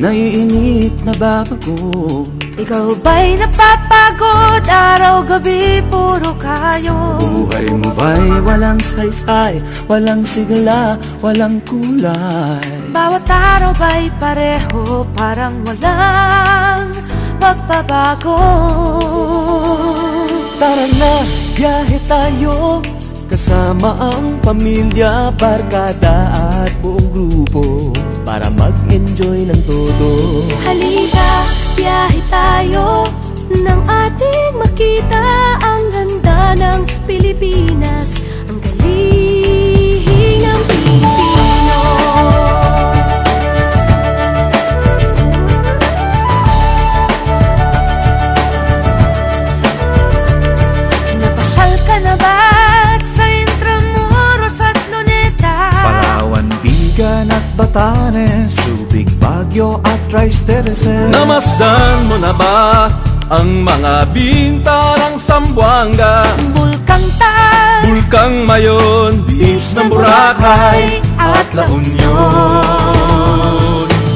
naiinip, nababago. Ikaw ba'y napapagod? Araw-gabi puro kayo. Buhay mo ba'y walang saysay, walang sigla, walang kulay? Bawat araw ba'y pareho, parang walang magbabago? Tara na, biyahe tayo, kasama ang pamilya, barkada at buong grupo, para mag-enjoy ng todo. Halika, biyahe tayo, nang ating makita ang ganda ng Pilipinas, ang galing ng Pilipino. Napasyal ka na ba sa Intramuros at Luneta? Palawan, Bigan at Batanes, Subic, Baguio at Tristereses. Namasdan mo na ba ang mga bintarang Zamboanga, Bulkang Tal, Bulkang Mayon, Beach ng Boracay at La Union?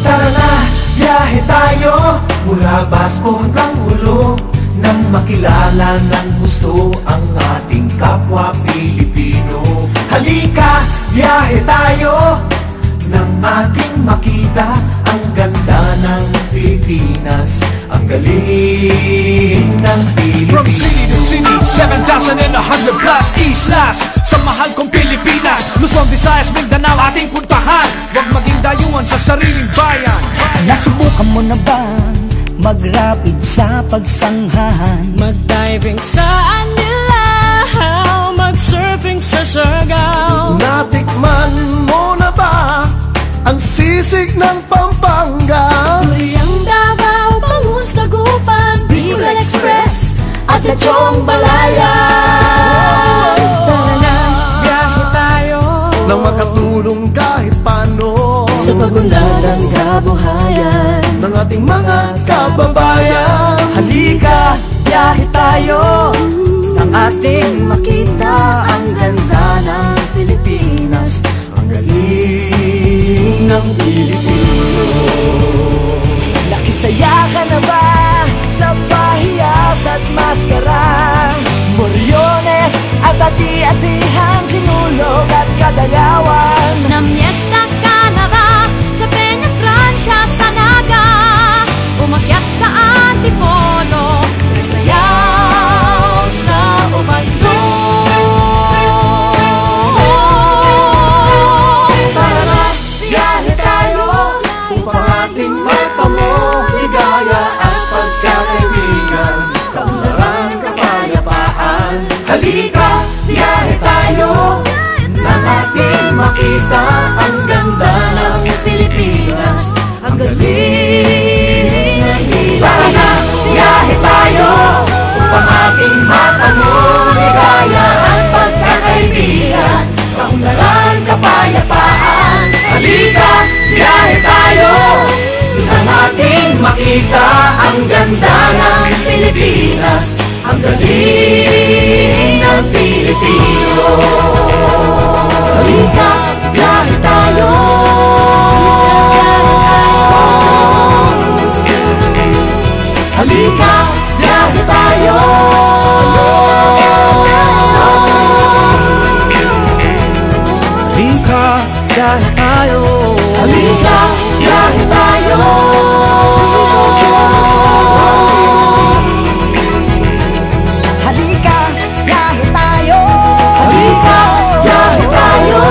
Tara na, biyahe tayo, mula Basco hanggang Ulo, nang makilala ng gusto ang ating kapwa Pilipino. Halika, biyahe tayo, nang ating makita ang ganda ng Pilipinas, ang galing ng Pilipino. From city to city, 7,100 plus islas, sa mahal kong Pilipinas, Luzon, Visayas, Mindanao ating puntahan. Huwag maging dayuhan sa sariling bayan. Nasubukan mo na bang mag-rapid sa pagsanghahan? mag-diving sa Anilaw, mag-surfing sa Siargao. Natikman mo na ba ang sisig ng Pampanga? Duriang Davao, Bangus, Dagupan, Bicol Express at Lechong Balaya. Tara na, biyahe tayo, Nang makatulong kahit paano sa pagunlad ng kabuhayan ng ating mga kababayan. Halika, biyahe tayo, nang ating makita ang ganda ng Pilipinas, ang galing ng Pilipino. Nakisaya ka na ba sa pahiyas at maskara? Moriones at ati-atihan, Sinulog at Kadayawan. Namiesta ka na ba sa Peña Francia, sa Naga? Umakyat sa Antipolo, sayaw sa Ubandong. Tara na, biyahe tayo, upang ating matamo ligaya at pagkakaibigan, kaunlaran, kapayapaan. Halika, biyahe tayo, nang ating makita ang ganda ng Pilipinas, ang galing ng Pilipino. Tara na, biyahe tayo, upang ating matamo ligaya at pagkakaibigan, kaunlaran, kapayapaan. Halika, biyahe tayo, nang ating makita ang ganda ng Pilipinas, ang galing ng Pilipino. Halika, biyahe tayo. Halika, biyahe tayo. Halika, biyahe tayo. Halika, biyahe tayo. Halika, biyahe tayo. Halika, biyahe tayo.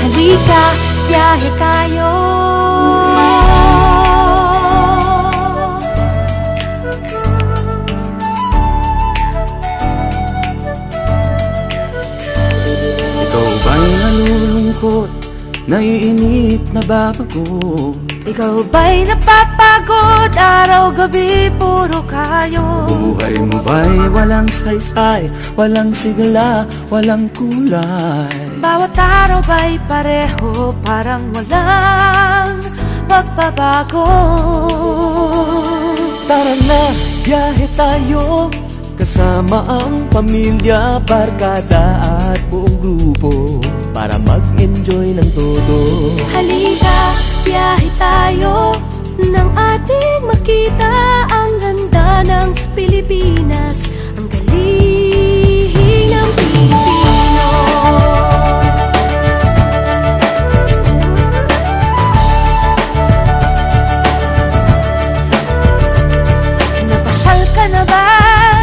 Halika, biyahe tayo. Ikaw ba'y nalulungkot, naiinip, nababago? Ikaw ba'y napapagod? Araw-gabi puro kayo. Buhay mo ba'y walang saysay, walang sigla, walang kulay? Bawat araw ba'y pareho, parang walang magbabago? Tara na, biyahe tayo, Kasama ang pamilya, barkada at buong grupo para mag-enjoy ng todo. Halika, biyahe tayo nang ating makita ang ganda ng Pilipinas, ang galing ng Pilipino. Napasyal ka na ba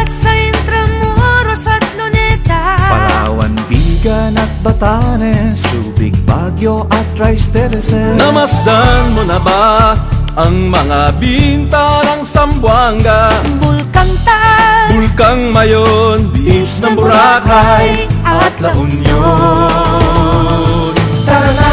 sa Intramuros at Luneta? Palawan, Bigan at Batanes, Subic, Baguio at Rice Terraces. Namasdan mo na ba ang mga bintarang Zamboanga, Bulkang Tal, Bulkang Mayon, Beach ng Boracay at La Union? Tara na,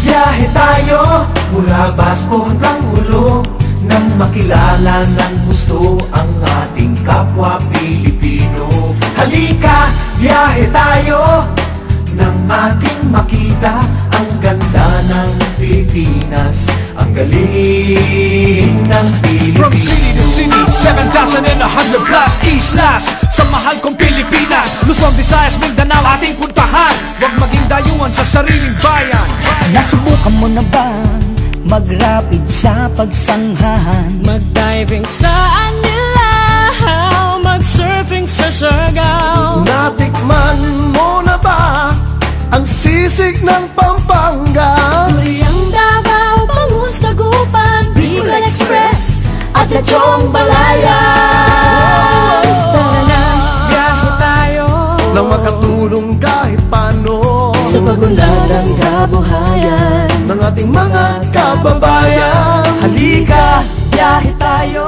biyahe tayo mula Basco hanggang Ulo, nang makilala ng gusto ang ating kapwa Pilipino. Halika, biyahe tayo nang ating makita ang ganda ng Pilipinas, ang galing ng Pilipino. From city to city, 7,100 plus islas, sa mahal kong Pilipinas, Luzon, Visayas, Mindanao ating puntahan. Huwag maging dayuhan sa sariling bayan. Nasubukan mo na bang mag-rapid sa pagsanghahan? mag-diving sa Anilaw, mag-surfing sa Siargao. Natikman mo na ba ang sisig ng Pampanga? Duriang Davao, Bangus, Dagupan, Bicol Express at Lechong Balayan. Tara na, biyahe tayo Nang makatulong kahit paano sa pagunlad ng kabuhayan ng ating mga kababayan. Halika, biyahe tayo